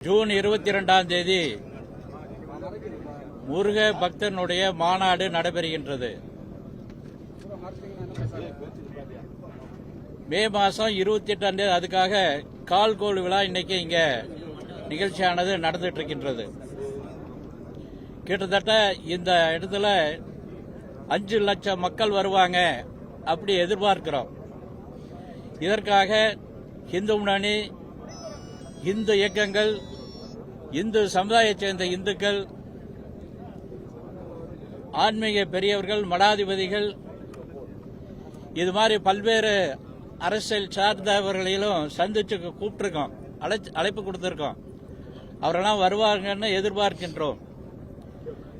June 22 Muruga பக்தனுடைய மாநாடு நடைபெறுகின்றது. மே மாதம் 28 அதுக்காக கால்கோள் விழா இன்னைக்கு இங்க நிகழ்ச்சியானது நடந்துட்டு இருக்கின்றது. கிட்டத்தட்ட இந்த இடத்துல 5 லட்சம் மக்கள் வருவாங்க அப்படி எதிர்பார்க்கிறோம். இதற்காக இந்து முன்னணி, இந்து இயக்கங்கள், இந்து சமுதாயத்தைச் சேர்ந்த இந்துக்கள், ஆன்மீக பெரியவர்கள், மடாதிபதிகள், இது மாதிரி பல்வேறு அரசியல் சார்ந்தவர்களையும் சந்திச்சு கூப்பிட்டுருக்கோம், அழைப்பு கொடுத்திருக்கோம். அவரெல்லாம் வருவாங்கன்னு எதிர்பார்க்கின்றோம்.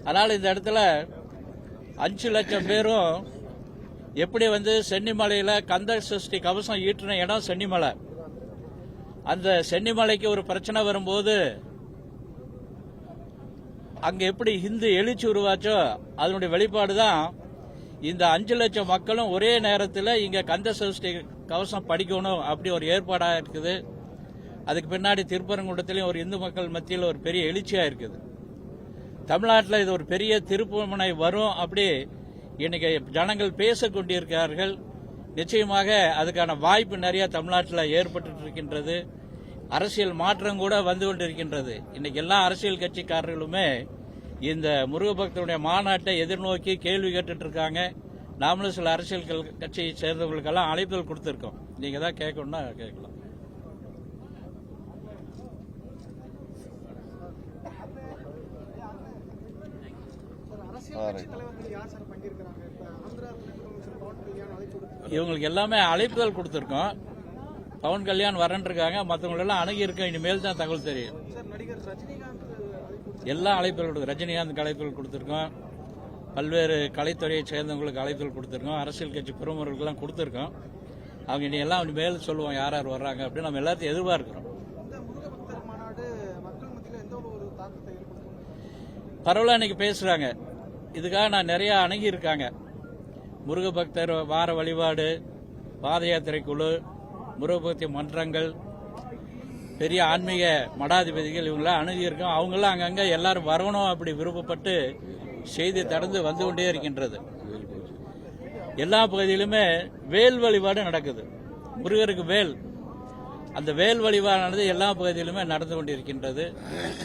அதனால் இந்த இடத்துல 5 லட்சம் பேரும் எப்படி சென்னிமலையில் கந்த சஷ்டி கவசம் ஈற்றின இடம் சென்னிமலை. அந்த சென்னிமலைக்கு ஒரு பிரச்சனை வரும்போது அங்க எப்படி இந்து எழுச்சி உருவாச்சோ அதனுடைய வெளிப்பாடு தான் இந்த 5 லட்சம் மக்களும் ஒரே நேரத்தில் இங்க கந்த சஷ்டி கவசம் படிக்கணும் அப்படி ஒரு ஏற்பாடாக இருக்குது. அதுக்கு பின்னாடி திருப்பரங்குன்றத்திலையும் ஒரு இந்து மக்கள் மத்தியில் ஒரு பெரிய எழுச்சியா இருக்குது. தமிழ்நாட்டில் இது ஒரு பெரிய திருப்புமுனை வரும் அப்படி இன்னைக்கு ஜனங்கள் பேசிக் கொண்டிருக்கிறார்கள். நிச்சயமாக அதுக்கான வாய்ப்பு நிறைய தமிழ்நாட்டில் ஏற்பட்டு இருக்கின்றது. அரசியல் மாற்றம் கூட வந்து கொண்டிருக்கின்றது. இன்னைக்கு எல்லா அரசியல் கட்சிக்காரர்களுமே இந்த முருகபக்தனுடைய மாநாட்டை எதிர்நோக்கி கேள்வி கேட்டுட்டு இருக்காங்க. நாமளும் சில அரசியல் கட்சியை சேர்ந்தவர்களுக்கெல்லாம் அழைப்புகள் கொடுத்திருக்கோம். நீங்க தான் கேட்கணும்னா கேட்கலாம். இவங்களுக்கு எல்லாமே அழைப்புகள் கொடுத்திருக்கோம். பவன் கல்யாண் வரன்றிருக்காங்க, மற்றவங்களெல்லாம் அணுகி இருக்கோம். இனிமேல் தான் தகவல் தெரியும். எல்லா அழைப்புகள் ரஜினிகாந்த் அழைப்புகள் கொடுத்திருக்கோம். பல்வேறு கலைத்துறையை சேர்ந்தவங்களுக்கு அழைப்புகள் கொடுத்திருக்கோம். அரசியல் கட்சி பிரமுகர்களுக்கெல்லாம் கொடுத்திருக்கோம். அவங்க இனி எல்லாம் இனிமேல் சொல்லுவோம் யார் யார் வர்றாங்க அப்படின்னு நம்ம எல்லாத்தையும் எதிர்பார்க்கிறோம். பரவலா இன்னைக்கு பேசுறாங்க. இதுக்காக நான் நிறைய அணுகி இருக்காங்க. முருக பக்தர் வார வழிபாடு, பாத யாத்திரை குழு, முருகபக்தி மன்றங்கள், பெரிய ஆன்மீக மடாதிபதிகள் இவங்களாம் அணுகியிருக்கோம். அவங்களாம் அங்கங்க எல்லாரும் வரணும் அப்படி விருப்பப்பட்டு செய்தி தொடர்ந்து வந்து கொண்டே இருக்கின்றது. எல்லா பகுதியிலுமே வேல் வழிபாடு நடக்குது. முருகருக்கு வேல், அந்த வேல் வழிபாடானது எல்லா பகுதியிலுமே நடந்து கொண்டிருக்கின்றது.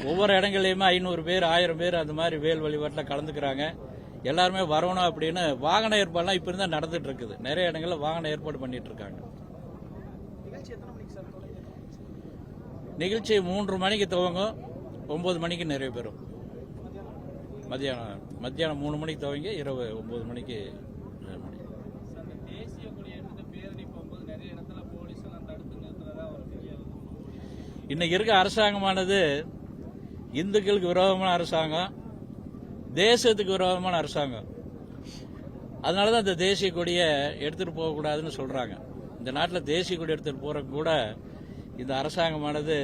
ஒவ்வொரு இடங்களையுமே 500 பேர் 1000 பேர் அந்த மாதிரி வேல் வழிபாட்டில் கலந்துக்கிறாங்க. எல்லாருமே வரணும் அப்படின்னு வாகன ஏற்பாடுலாம் இப்ப இருந்தா நடந்துட்டு இருக்குது. நிறைய இடங்கள்ல வாகன ஏற்பாடு பண்ணிட்டு இருக்காங்க. நிகழ்ச்சி 3 மணிக்கு துவங்கும், 9 மணிக்கு நிறைவு பெறும். மத்தியானம் 3 மணிக்கு துவங்கி இரவு 9 மணிக்கு. இன்னைக்கு இருக்க அரசாங்கமானது இந்துக்களுக்கு விரோதமான அரசாங்கம், தேசத்துக்கு விரோதமான அரசாங்கம். அதனாலதான் இந்த தேசிய கொடியை எடுத்துட்டு போகக்கூடாதுன்னு சொல்றாங்க. இந்த நாட்டில் தேசிய கொடி எடுத்துட்டு போற கூட இந்த அரசாங்கமானது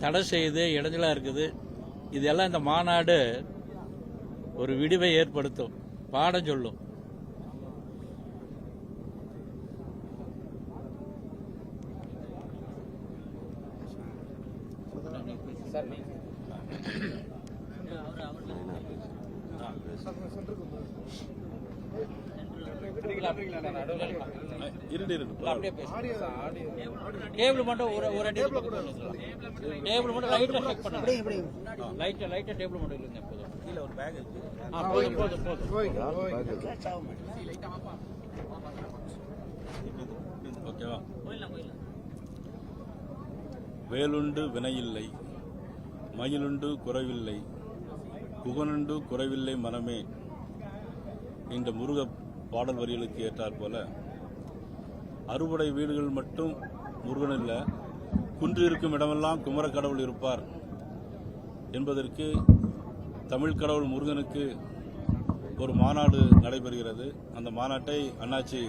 தடை செய்து இடைஞ்சலா இருக்குது. இதெல்லாம் இந்த மாநாடு ஒரு விடிவை ஏற்படுத்தும், பாடம் சொல்லும். டேபிள் மட்டும் ஒரு அடி டேபிள் மட்டும் லைட்டா செக் பண்ணுங்க. லைட்டா டேபிள் மட்டும் இல்லைங்க. கீழே ஒரு பேக் இருக்கு. போதும். ஓகேவா? வேலுண்டு வினையில்லை, மயிலுண்டு குறைவில்லை, புகனுண்டு குறைவில்லை மனமே. இந்த முருக பாடல் வரிகளுக்கு ஏற்றாற் போல அறுபடை வீடுகள் மட்டும் முருகன் இல்ல, குன்று இருக்கும் இடமெல்லாம் குமர கடவுள் இருப்பார் என்பதற்கு தமிழ் கடவுள் முருகனுக்கு ஒரு மாநாடு நடைபெறுகிறது. அந்த மாநாட்டை அண்ணாச்சி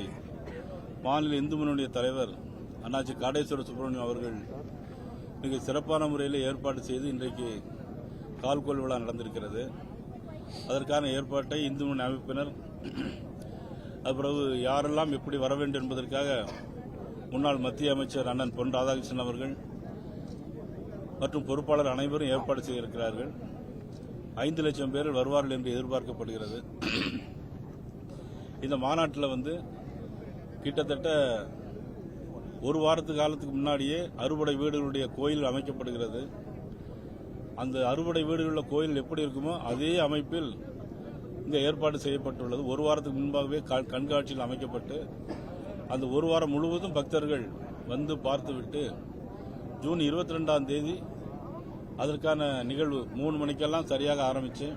மாநில இந்து முன்னணிய தலைவர் அண்ணாச்சி காடேஸ்வர சுப்பிரமணியம் அவர்கள் மிக சிறப்பான முறையில் ஏற்பாடு செய்து இன்றைக்கு கால்கோள் விழா நடந்திருக்கிறது. அதற்கான ஏற்பாட்டை இந்து முன்னணி அமைப்பினர், அதுபிறகு யாரெல்லாம் எப்படி வர வேண்டும் என்பதற்காக முன்னாள் மத்திய அமைச்சர் அண்ணன் பொன் ராதாகிருஷ்ணன் அவர்கள், மற்றும் பொறுப்பாளர் அனைவரும் ஏற்பாடு செய்திருக்கிறார்கள். 5 லட்சம் பேர் வருவார்கள் என்று எதிர்பார்க்கப்படுகிறது. இந்த மாநாட்டில் கிட்டத்தட்ட ஒரு வாரத்து காலத்துக்கு முன்னாடியே அறுபடை வீடுகளுடைய கோயில் அமைக்கப்படுகிறது. அந்த அறுபடை வீடுகளுள்ள கோயில் எப்படி இருக்குமோ அதே அமைப்பில் இங்கே ஏற்பாடு செய்யப்பட்டுள்ளது. ஒரு வாரத்துக்கு முன்பாகவே கண்காட்சியில் அமைக்கப்பட்டு அந்த ஒரு வாரம் முழுவதும் பக்தர்கள் வந்து பார்த்துவிட்டு ஜூன் 22ஆம் தேதி அதற்கான நிகழ்வு 3 மணிக்கெல்லாம் சரியாக ஆரம்பித்து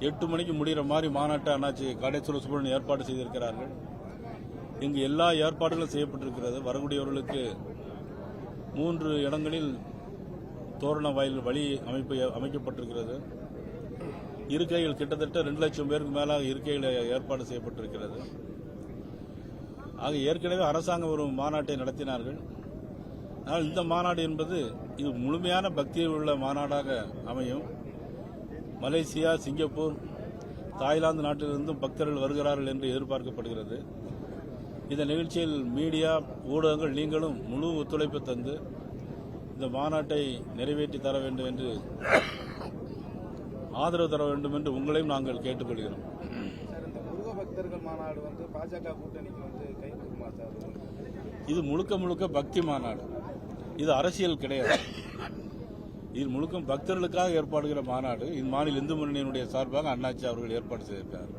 8 மணிக்கு முடிகிற மாதிரி மாநாட்டை அண்ணாச்சி காடேஸ்வர சுப்பிரமணியன் ஏற்பாடு செய்திருக்கிறார்கள். இங்கு எல்லா ஏற்பாடுகளும் செய்யப்பட்டிருக்கிறது. வரக்கூடியவர்களுக்கு 3 இடங்களில் தோரண வாயில் வழி அமைக்கப்பட்டிருக்கிறது. இருக்கைகள் கிட்டத்தட்ட 2 லட்சம் பேருக்கு மேலாக இருக்கைகள் ஏற்பாடு செய்யப்பட்டிருக்கிறது. ஆக ஏற்கனவே அரசாங்கம் ஒரு மாநாட்டை நடத்தினார்கள். ஆனால் இந்த மாநாடு என்பது இது முழுமையான பக்தியில் உள்ள மாநாடாக அமையும். மலேசியா, சிங்கப்பூர், தாய்லாந்து நாட்டிலிருந்தும் பக்தர்கள் வருகிறார்கள் என்று எதிர்பார்க்கப்படுகிறது. இந்த நிகழ்ச்சியில் மீடியா, ஊடகங்கள் நீங்களும் முழு ஒத்துழைப்பு தந்து இந்த மாநாட்டை நிறைவேற்றி தர வேண்டும் என்று ஆதரவு தர வேண்டும் என்று உங்களையும் நாங்கள் கேட்டுக்கொள்கிறோம். முருக பக்தர்கள் மாநாடு பாஜக கூட்டணிக்கு கை கொடுக்குமா சார்? இது முழுக்க முழுக்க பக்தி மாநாடு. இது அரசியல் கிடையாது. இது முழுக்க பக்தர்களுக்காக ஏற்பாடுகிற மாநாடு. இது மாநில இந்து முன்னணியினுடைய சார்பாக அண்ணாச்சி அவர்கள் ஏற்பாடு செய்திருக்கிறார்.